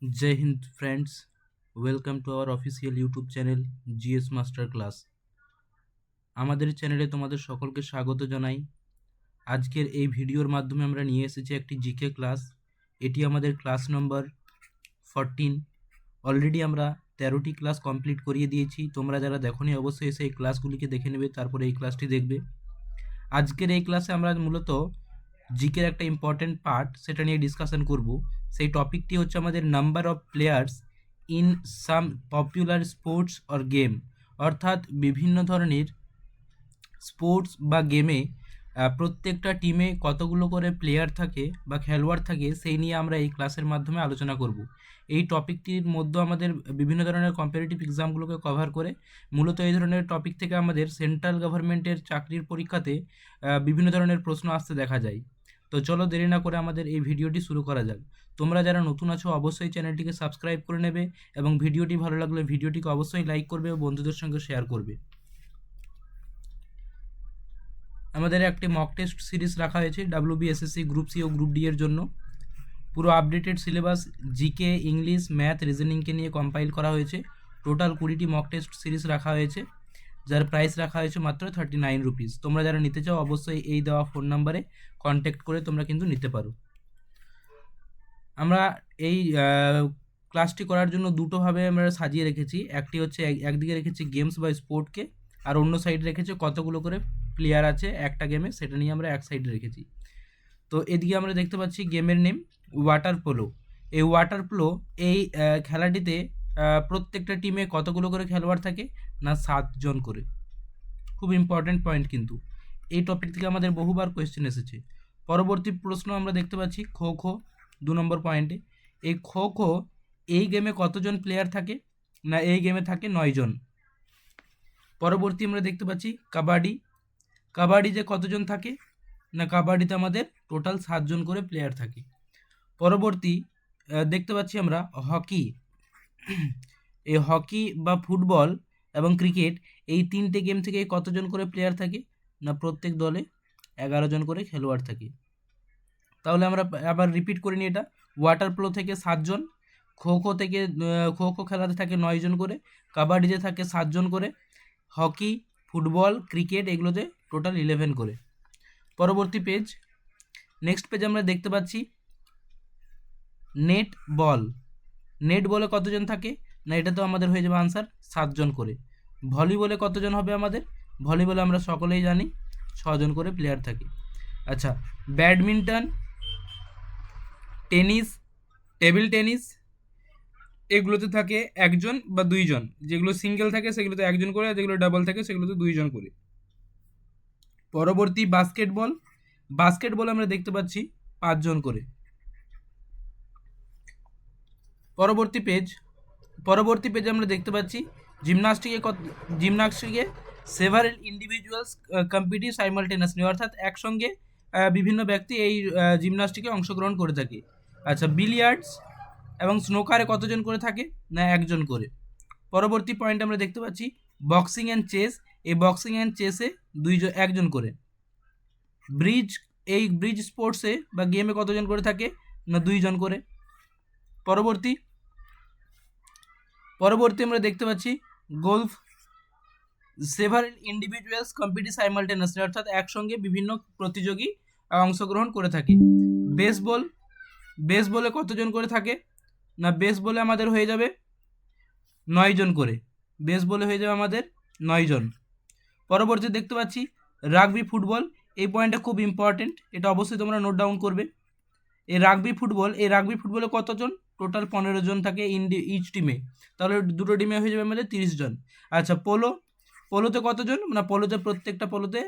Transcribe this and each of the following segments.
Jai Hind friends, welcome to our official YouTube channel GS Master Class. আমাদের চ্যানেলে তোমাদের সকলকে স্বাগত জানাই। আজকের এই ভিডিওর মাধ্যমে আমরা নিয়ে এসেছি একটি জিকে ক্লাস। এটি আমাদের ক্লাস নম্বর 14। অলরেডি আমরা 13টি ক্লাস কমপ্লিট করিয়ে দিয়েছি। তোমরা যারা দেখোনি অবশ্যই এসে এই ক্লাসগুলিকে দেখে নেবে, তারপরে এই ক্লাসটি দেখবে। আজকের এই ক্লাসে আমরা মূলত জিকের একটা ইম্পর্টেন্ট পার্ট সেটা নিয়ে ডিসকাশন করব। সেই টপিকটি হচ্ছে আমাদের number of players in some popular sports or game, অর্থাৎ বিভিন্ন ধরনের স্পোর্টস বা গেমে প্রত্যেকটা টিমে কতগুলো করে প্লেয়ার থাকে বা খেলোয়াড় থাকে সেই নিয়ে আমরা এই ক্লাসের মাধ্যমে আলোচনা করব। এই টপিকটির মধ্যে আমাদের বিভিন্ন ধরনের কম্পিটিটিভ এক্সামগুলোকে কভার করে। মূলত এই ধরনের টপিক থেকে আমাদের সেন্ট্রাল গভর্নমেন্টের চাকরির পরীক্ষাতে বিভিন্ন ধরনের প্রশ্ন আসতে দেখা যায়। তো চলো দেরি না করে আমাদের এই ভিডিওটি শুরু করা যাক। তোমরা যারা নতুন আছো অবশ্যই চ্যানেলটিকে সাবস্ক্রাইব করে নেবে এবং ভিডিওটি ভালো লাগলে ভিডিওটিকে অবশ্যই লাইক করবে ও বন্ধুদের সঙ্গে শেয়ার করবে। আমাদের একটি মক টেস্ট সিরিজ রাখা হয়েছে WBSSC গ্রুপ সি ও গ্রুপ ডি এর জন্য। পুরো updated syllabus GK, English, math, রিজনিংকে নিয়ে কম্পাইল করা হয়েছে। টোটাল 20টি মক টেস্ট সিরিজ রাখা হয়েছে, যার প্রাইস রাখা হয়েছে মাত্র 39 রুপিস। তোমরা যারা নিতে চাও অবশ্যই এই দেওয়া ফোন নাম্বারে কন্ট্যাক্ট করে তোমরা কিন্তু নিতে পারো। আমরা এই ক্লাসটি করার জন্য দুটোভাবে আমরা সাজিয়ে রেখেছি। একটি হচ্ছে একদিকে রেখেছি গেমস বা স্পোর্টকে, আর অন্য সাইডে রেখেছি কতগুলো করে প্লেয়ার আছে একটা গেমে, সেটা নিয়ে আমরা এক সাইডে রেখেছি। তো এদিকে আমরা দেখতে পাচ্ছি গেমের নেম ওয়াটার পোলো। এই ওয়াটার পোলো এই খেলাটিতে প্রত্যেকটা টিমে কতগুলো করে খেলোয়াড় থাকে না 7 জন করে। খুব ইম্পর্ট্যান্ট পয়েন্ট কিন্তু। এই টপিক থেকে আমাদের বহুবার কোয়েশ্চেন এসেছে। পরবর্তী প্রশ্ন আমরা দেখতে পাচ্ছি খো খো 2 নম্বর পয়েন্টে। এই খো খো এই গেমে কতজন প্লেয়ার থাকে না এই গেমে থাকে 9 জন। পরবর্তী আমরা দেখতে পাচ্ছি কাবাডি। কাবাডিতে কতজন থাকে না কাবাডিতে আমাদের টোটাল 7 জন করে প্লেয়ার থাকে। পরবর্তী দেখতে পাচ্ছি আমরা হকি। এই হকি বা ফুটবল এবং ক্রিকেট এই তিনটে গেম থেকে কতজন করে প্লেয়ার থাকে না প্রত্যেক দলে 11 জন করে খেলোয়াড় থাকে। তাহলে আমরা আবার রিপিট করে নিই এটা। ওয়াটার পোলো থেকে 7 জন, খো খো থেকে খো খো খেলাতে থাকে 9 জন করে, কাবাডিতে থাকে 7 জন করে, হকি, ফুটবল, ক্রিকেট এগুলোতে টোটাল 11 করে। পরবর্তী পেজ, নেক্সট পেজ আমরা দেখতে পাচ্ছি নেট বল। নেট বলে কতজন থাকে না এটা তো আমাদের হয়ে যাবে আনসার 7 জন করে। ভলিবলে কতজন হবে আমাদের, ভলিবলে আমরা সকলেই জানি 6 জন করে প্লেয়ার থাকে। আচ্ছা, ব্যাডমিন্টন, টেনিস, টেবিল টেনিস এগুলোতে থাকে 1 জন বা 2 জন। যেগুলো সিঙ্গেল থাকে সেগুলোতে 1 জন করে, আর যেগুলো ডাবল থাকে সেগুলোতে 2 জন করে। পরবর্তী বাস্কেটবল। বাস্কেটবল আমরা দেখতে পাচ্ছি 5 জন করে। পরবর্তী পেজ আমরা দেখতে পাচ্ছি জিমনাস্টিকে সেভারেল ইন্ডিভিজুয়ালস কম্পিটিভ সাইমালটেনিয়াসলি, অর্থাৎ একসঙ্গে বিভিন্ন ব্যক্তি এই জিমনাস্টিকে অংশগ্রহণ করে থাকে। আচ্ছা, বিলিয়ার্ডস এবং স্নোকারে কতজন করে থাকে না 1 জন করে। পরবর্তী পয়েন্ট আমরা দেখতে পাচ্ছি বক্সিং অ্যান্ড চেস। এই বক্সিং অ্যান্ড চেসে 1 জন করে। ব্রিজ স্পোর্টসে বা গেমে কতজন করে থাকে না 2 জন করে। পরবর্তী আমরা দেখতে পাচ্ছি golf. Several individuals competitive simultaneously, অর্থাৎ একসঙ্গে বিভিন্ন প্রতিযোগী অংশগ্রহণ করে থাকে। বেসবলে কতজন করে থাকে না বেসবলে আমাদের হয়ে যাবে 9 জন করে। বেসবলে হয়ে যাবে আমাদের 9 জন। পরবর্তী দেখতে পাচ্ছি রাগবি ফুটবল। এই পয়েন্টটা খুব ইম্পর্টেন্ট, এটা অবশ্যই তোমরা নোট ডাউন করবে। এই রাগবি ফুটবলে কতজন, টোটাল 15 জন থাকে ইচ টিমে। তাহলে দুটো টিমে হয়ে যাবে আমাদের 30 জন। আচ্ছা, পোলোতে কতজন না প্রত্যেকটা পোলোতে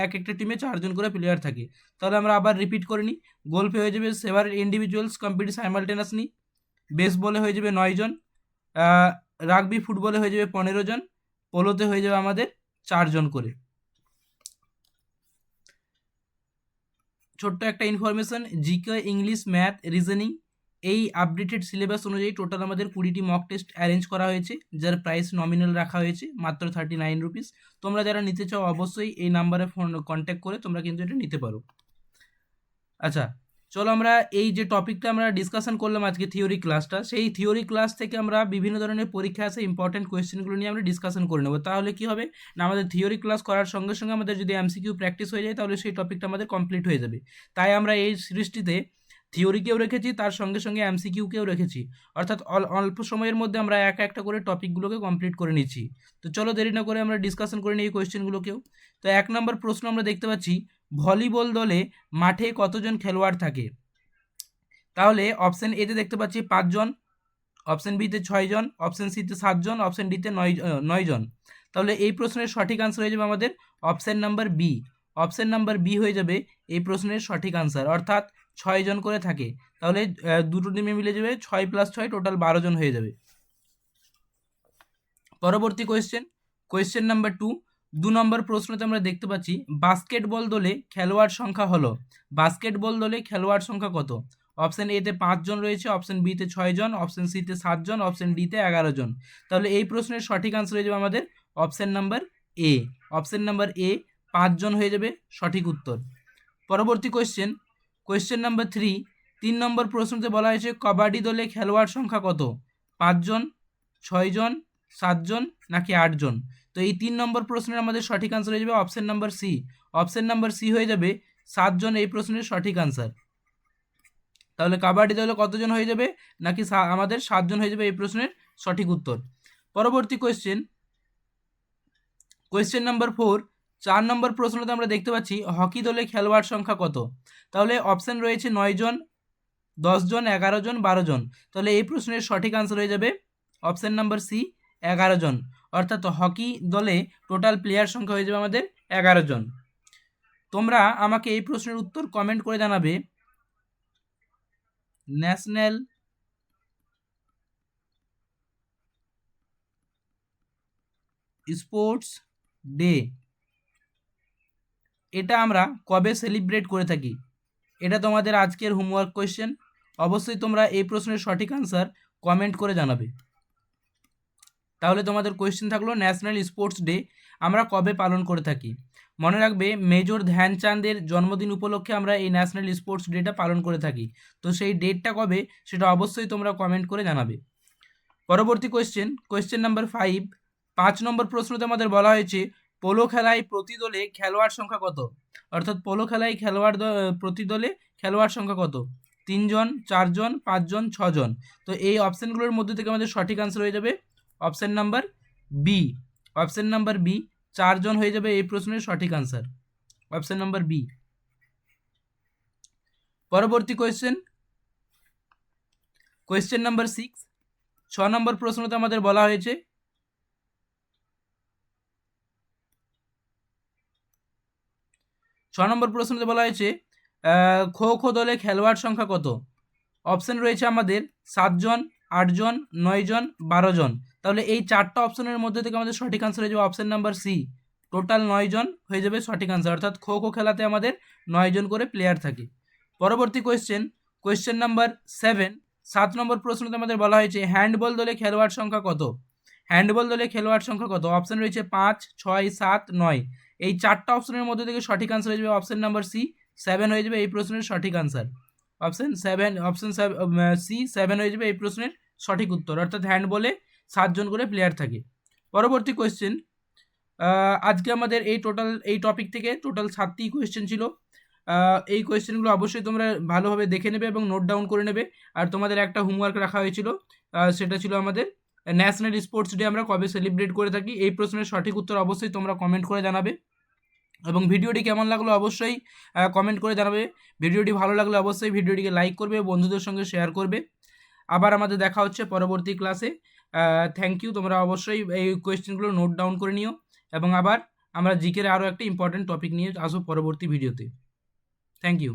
এক একটা টিমে 4 জন করে প্লেয়ার থাকে। তাহলে আমরা আবার রিপিট করে নিই। গোলফে হয়ে যাবে সেভারেল ইন্ডিভিজুয়ালস কম্পিটিভ সাইমালটেনিয়াসলি, বেসবলে হয়ে যাবে 9 জন, রাগবি ফুটবলে হয়ে যাবে 15 জন, পোলোতে হয়ে যাবে আমাদের 4 জন করে। ছোট্ট একটা information, GK, English, math, reasoning এই আপডেটেড সিলেবাস অনুযায়ী টোটাল আমাদের 20টি মক টেস্ট অ্যারেঞ্জ করা হয়েছে, যার প্রাইস নমিনাল রাখা হয়েছে মাত্র 39 রুপিস। তোমরা যারা নিতে চাও অবশ্যই এই নাম্বারে ফোন কন্ট্যাক্ট করে তোমরা কিন্তু এটা নিতে পারো। আচ্ছা, চলো আমরা এই যে টপিকটা আমরা ডিসকাশন করলাম আজকে থিওরি ক্লাসটা, সেই থিওরি ক্লাস থেকে আমরা বিভিন্ন ধরনের পরীক্ষা আসে ইম্পর্টেন্ট কোয়েশ্চেনগুলো নিয়ে আমরা ডিসকাশন করে নেবো। তাহলে কি হবে না, আমাদের থিওরি ক্লাস করার সঙ্গে সঙ্গে আমাদের যদি এমসিকিউ প্র্যাকটিস হয়ে যায় তাহলে সেই টপিকটা আমাদের কমপ্লিট হয়ে যাবে। তাই আমরা এই সিরিজটিতে থিওরিকেও রেখেছি, তার সঙ্গে সঙ্গে এমসিকিউকেও রেখেছি, অর্থাৎ অল্প সময়ের মধ্যে আমরা একটা করে টপিকগুলোকে কমপ্লিট করে নিচ্ছি। তো চলো দেরি না করে আমরা ডিসকাশন করে নিই এই কোয়েশ্চেনগুলোকেও। তো 1 নম্বর প্রশ্ন আমরা দেখতে পাচ্ছি, ভলিবল দলে মাঠে কতজন খেলোয়াড় থাকে? তাহলে অপশন এতে দেখতে পাচ্ছি 5 জন, অপশন বিতে 6 জন, অপশন সিতে 7 জন, অপশন ডিতে 9 জন। তাহলে এই প্রশ্নের সঠিক আনসার হয়ে যাবে আমাদের option number B. Option number B হয়ে যাবে এই প্রশ্নের সঠিক আনসার, অর্থাৎ 6 জন করে থাকে। তাহলে দুটো টিমে মিলে যাবে 6 + 6 টোটাল 12 জন হয়ে যাবে। পরবর্তী কোয়েশ্চেন নাম্বার 2 নম্বর প্রশ্নতে আমরা দেখতে পাচ্ছি, বাস্কেটবল দলে খেলোয়াড় সংখ্যা হলো, বাস্কেটবল দলে খেলোয়াড় সংখ্যা কত? অপশন এতে 5 জন রয়েছে, অপশন বিতে 6 জন, অপশন সিতে 7 জন, অপশন ডিতে 11 জন। তাহলে এই প্রশ্নের সঠিক আনসার হয়ে যাবে আমাদের option number A. Option number A 5 জন হয়ে যাবে সঠিক উত্তর। পরবর্তী কোয়েশ্চেন নাম্বার 3 নম্বর প্রশ্নতে বলা হয়েছে, কবাডি দলে খেলোয়াড় সংখ্যা কত? 5 জন, 6 জন, 7 জন নাকি 8 জন? তো এই 3 নম্বর প্রশ্নের আমাদের সঠিক আনসার হয়ে যাবে option number C. Option number C হয়ে যাবে 7 জন এই প্রশ্নের সঠিক আনসার। তাহলে কাবাডি দলে কতজন হয়ে যাবে, নাকি আমাদের 7 জন হয়ে যাবে এই প্রশ্নের সঠিক উত্তর। পরবর্তী কোয়েশ্চেন নাম্বার 4 নম্বর প্রশ্নতে আমরা দেখতে পাচ্ছি, হকি দলে খেলোয়াড় সংখ্যা কত? তাহলে অপশন রয়েছে 9 জন, 10 জন, 11 জন, 12 জন। তাহলে এই প্রশ্নের সঠিক আনসার হয়ে যাবে অপশন নাম্বার সি 11 জন, অর্থাৎ হকি দলে টোটাল প্লেয়ার সংখ্যা হয়ে যাবে আমাদের 11 জন। তোমরা আমাকে এই প্রশ্নের উত্তর কমেন্ট করে জানাবে, ন্যাশনাল স্পোর্টস ডে এটা আমরা কবে সেলিব্রেট করে থাকি? এটা তোমাদের আজকের হোমওয়ার্ক কোয়েশ্চেন। অবশ্যই তোমরা এই প্রশ্নের সঠিক আনসার কমেন্ট করে জানাবে। তাহলে তোমাদের কোয়েশ্চেন থাকলো, ন্যাশনাল স্পোর্টস ডে আমরা কবে পালন করে থাকি? মনে রাখবে, মেজর ধ্যানচাঁদের জন্মদিন উপলক্ষে আমরা এই ন্যাশনাল স্পোর্টস ডেটা পালন করে থাকি। তো সেই ডেটটা কবে সেটা অবশ্যই তোমরা কমেন্ট করে জানাবে। পরবর্তী কোয়েশ্চেন নাম্বার 5 নম্বর প্রশ্নতে আমাদের বলা হয়েছে, পোলো খেলায় প্রতি দলে খেলোয়াড় সংখ্যা কত? অর্থাৎ পোলো খেলায় প্রতি দলে খেলোয়াড় সংখ্যা কত? 3 জন, 4 জন, 5 জন, 6 জন। তো এই অপশানগুলোর মধ্যে থেকে আমাদের সঠিক আনসার হয়ে যাবে option number B. Option number B 4 জন হয়ে যাবে এই প্রশ্নের সঠিক আনসার, অপশান নাম্বার বি। পরবর্তী কোয়েশ্চেন নাম্বার 6 নম্বর প্রশ্নতে আমাদের বলা হয়েছে, 6 নম্বর প্রশ্নতে বলা হয়েছে, খো খো দলে খেলোয়াড় সংখ্যা কত? অপশন রয়েছে আমাদের 7 জন, 8 জন, 9 জন, 12 জন। তাহলে এই 4টা অপশনের মধ্যে থেকে আমাদের সঠিক আনসার হয়ে যাবে অপশন নাম্বার সি, টোটাল 9 জন হয়ে যাবে সঠিক আনসার, অর্থাৎ খো খো খেলাতে আমাদের 9 জন করে প্লেয়ার থাকে। পরবর্তী কোয়েশ্চেন নাম্বার 7 নম্বর প্রশ্নতে আমাদের বলা হয়েছে, হ্যান্ডবল দলে খেলোয়াড় সংখ্যা কত? হ্যান্ডবল দলে খেলোয়াড় সংখ্যা কত? অপশন রয়েছে 5, 6, 7, 9। এই 4টা অপশনের মধ্যে থেকে সঠিক আনসার হয়ে যাবে অপশন নাম্বার সি 7 হয়ে যাবে এই প্রশ্নের সঠিক আনসার। অপশন সি 7 হয়ে যাবে এই প্রশ্নের সঠিক উত্তর, অর্থাৎ হ্যান্ডবলে 7 জন করে প্লেয়ার থাকে। পরবর্তী কোয়েশ্চেন, আজকে আমাদের এই টপিক থেকে টোটাল 7টি কোয়েশ্চেন ছিল। এই কোয়েশ্চেনগুলো অবশ্যই তোমরা ভালোভাবে দেখে নেবে এবং নোট ডাউন করে নেবে। আর তোমাদের একটা হোমওয়ার্ক রাখা হয়েছিল, সেটা ছিল আমাদের ন্যাশনাল স্পোর্টস ডে আমরা কবে সেলিব্রেট করে থাকি। এই প্রশ্নের সঠিক উত্তর অবশ্যই তোমরা কমেন্ট করে জানাবে এবং ভিডিওটি কেমন লাগলো অবশ্যই কমেন্ট করে জানাবে। ভিডিওটি ভালো লাগলে অবশ্যই ভিডিওটিকে লাইক করবে, বন্ধুদের সঙ্গে শেয়ার করবে। আবার আমাদের দেখা হচ্ছে পরবর্তী ক্লাসে। Thank you. তোমরা অবশ্যই এই কোয়েশ্চেনগুলো নোট ডাউন করে নিও এবং আবার আমরা জিকের আরও একটা ইম্পর্টেন্ট টপিক নিয়ে আসবো পরবর্তী ভিডিওতে। Thank you.